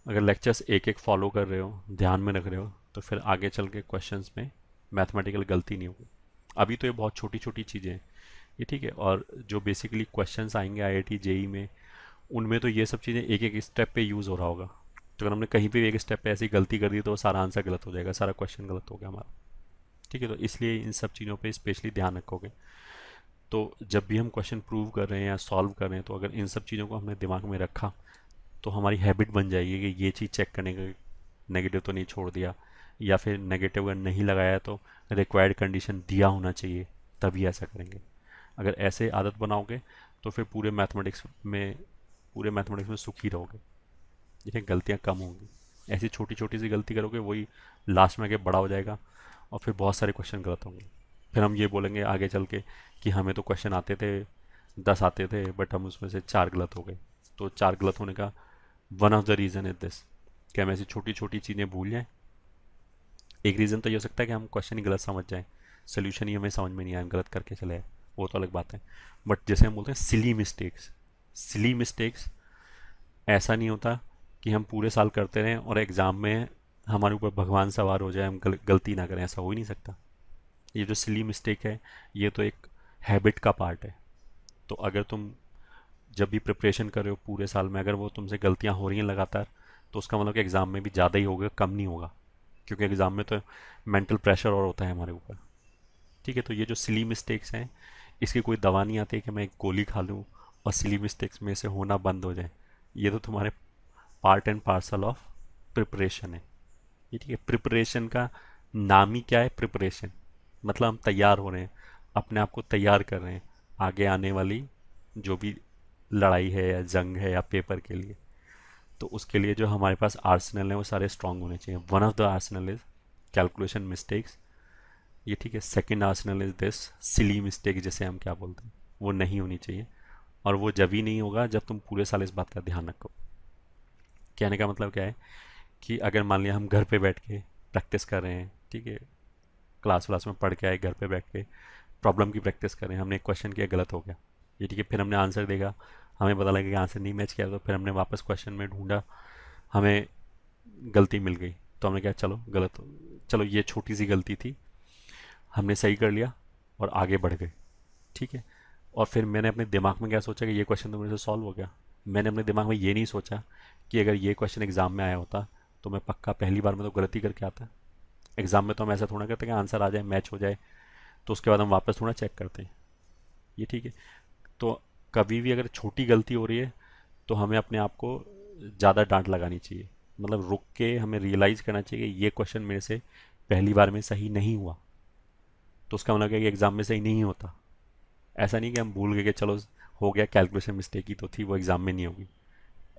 अगर लेक्चर्स एक एक फॉलो कर रहे हो, ध्यान में रख रहे हो, तो फिर आगे चल के क्वेश्चंस में मैथमेटिकल गलती नहीं होगी। अभी तो ये बहुत छोटी छोटी चीज़ें हैं ये, ठीक है। और जो बेसिकली क्वेश्चंस आएंगे आईआईटी जेई में, उनमें तो ये सब चीज़ें एक एक स्टेप पे यूज़ हो रहा होगा। तो अगर हमने कहीं भी एक स्टेप पे ऐसी गलती कर दी तो वो सारा आंसर गलत हो जाएगा, सारा क्वेश्चन गलत हो गया हमारा, ठीक है। तो इसलिए इन सब चीज़ों पे स्पेशली ध्यान रखोगे। तो जब भी हम क्वेश्चन प्रूव कर रहे हैं या सॉल्व कर रहे हैं, तो अगर इन सब चीज़ों को हमने दिमाग में रखा तो हमारी हैबिट बन जाएगी कि ये चीज़ चेक करने का, नेगेटिव तो नहीं छोड़ दिया, या फिर नेगेटिव अगर नहीं लगाया तो रिक्वायर्ड कंडीशन दिया होना चाहिए, तभी ऐसा करेंगे। अगर ऐसे आदत बनाओगे तो फिर पूरे मैथमेटिक्स में सुखी रहोगे, जिसमें गलतियाँ कम होंगी। ऐसी छोटी छोटी सी गलती करोगे, वही लास्ट में आके बड़ा हो जाएगा और फिर बहुत सारे क्वेश्चन गलत होंगे। फिर हम ये बोलेंगे आगे चल के कि हमें तो क्वेश्चन आते थे, 10 आते थे, बट हम उसमें से 4 गलत हो गए। तो 4 गलत होने का one of the reason is this, कि हम ऐसी छोटी छोटी चीज़ें भूल जाएं। एक रीज़न तो ये हो सकता है कि हम क्वेश्चन ही गलत समझ जाएं, सोल्यूशन ही हमें समझ में नहीं आए, हम गलत करके चले आए, वो तो अलग बात है। बट जैसे हम बोलते हैं सिली मिस्टेक्स, सिली मिस्टेक्स ऐसा नहीं होता कि हम पूरे साल करते रहें और एग्ज़ाम में हमारे ऊपर भगवान सवार हो जाए, हम गलती ना करें, ऐसा हो ही नहीं सकता। ये जो सिली मिस्टेक है, ये तो एक हैबिट का पार्ट है। तो अगर तुम जब भी प्रिपरेशन कर रहे हो पूरे साल में, अगर वो तुमसे गलतियां हो रही हैं लगातार, तो उसका मतलब कि एग्ज़ाम में भी ज़्यादा ही होगा, कम नहीं होगा। क्योंकि एग्ज़ाम में तो मेंटल प्रेशर और होता है हमारे ऊपर, ठीक है। तो ये जो सिली मिस्टेक्स हैं, इसकी कोई दवा नहीं आती है कि मैं एक गोली खा लूँ और सिली मिस्टेक्स में से होना बंद हो जाए। ये तो तुम्हारे part and parcel of preparation है ये, ठीक है। प्रिपरेशन का नाम ही क्या है, प्रिपरेशन। मतलब हम तैयार हो रहे हैं, अपने आप को तैयार कर रहे हैं आगे आने वाली जो भी लड़ाई है या जंग है या पेपर के लिए। तो उसके लिए जो हमारे पास आर्सेनल है वो सारे स्ट्रांग होने चाहिए। One of the Arsenal is calculation mistakes, ये ठीक है। Second Arsenal is this silly mistake, जैसे हम क्या बोलते हैं, वो नहीं होनी चाहिए। और वो जब ही नहीं होगा जब तुम पूरे साल इस बात का ध्यान रखो। कहने का मतलब क्या है कि अगर मान लिया हम घर पे बैठ के प्रैक्टिस कर रहे हैं, ठीक है, क्लास व्लास में पढ़ के आए, घर पे बैठ के प्रॉब्लम की प्रैक्टिस कर रहे हैं, हमने एक क्वेश्चन किया, गलत हो गया, ये ठीक है। फिर हमने आंसर देखा, हमें पता लगा कि आंसर नहीं मैच किया, तो फिर हमने वापस क्वेश्चन में ढूंढा, हमें गलती मिल गई, तो हमने कहा चलो गलत, चलो ये छोटी सी गलती थी, हमने सही कर लिया और आगे बढ़ गए, ठीक है। और फिर मैंने अपने दिमाग में क्या सोचा कि ये क्वेश्चन तो मेरे से सॉल्व हो गया। मैंने अपने दिमाग में ये नहीं सोचा कि अगर ये क्वेश्चन एग्जाम में आया होता तो मैं पक्का पहली बार में तो गलती करके आता। एग्जाम में तो हम ऐसा थोड़ा करते कि आंसर आ जाए, मैच हो जाए, तो उसके बाद हम वापस थोड़ा चेक करते हैं, ये ठीक है। तो कभी भी अगर छोटी गलती हो रही है तो हमें अपने आप को ज़्यादा डांट लगानी चाहिए, मतलब रुक के हमें रियलाइज़ करना चाहिए कि ये क्वेश्चन मेरे से पहली बार में सही नहीं हुआ, तो उसका मतलब है कि एग्ज़ाम में सही नहीं होता। ऐसा नहीं कि हम भूल गए कि चलो हो गया, कैलकुलेशन मिस्टेक ही तो थी, वो एग्ज़ाम में नहीं होगी।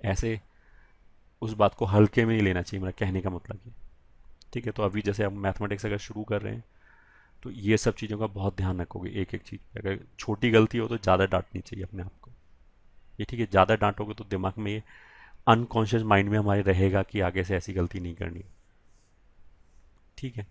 ऐसे उस बात को हल्के में नहीं लेना चाहिए, मेरा कहने का मतलब ये, ठीक है। तो अभी जैसे हम मैथमेटिक्स अगर शुरू कर रहे हैं तो ये सब चीज़ों का बहुत ध्यान रखोगे, एक एक चीज़ पे अगर छोटी गलती हो तो ज़्यादा डांटनी चाहिए अपने आप को, ये ठीक है। ज़्यादा डांटोगे तो दिमाग में ये अनकॉन्शियस माइंड में हमारे रहेगा कि आगे से ऐसी गलती नहीं करनी, ठीक है।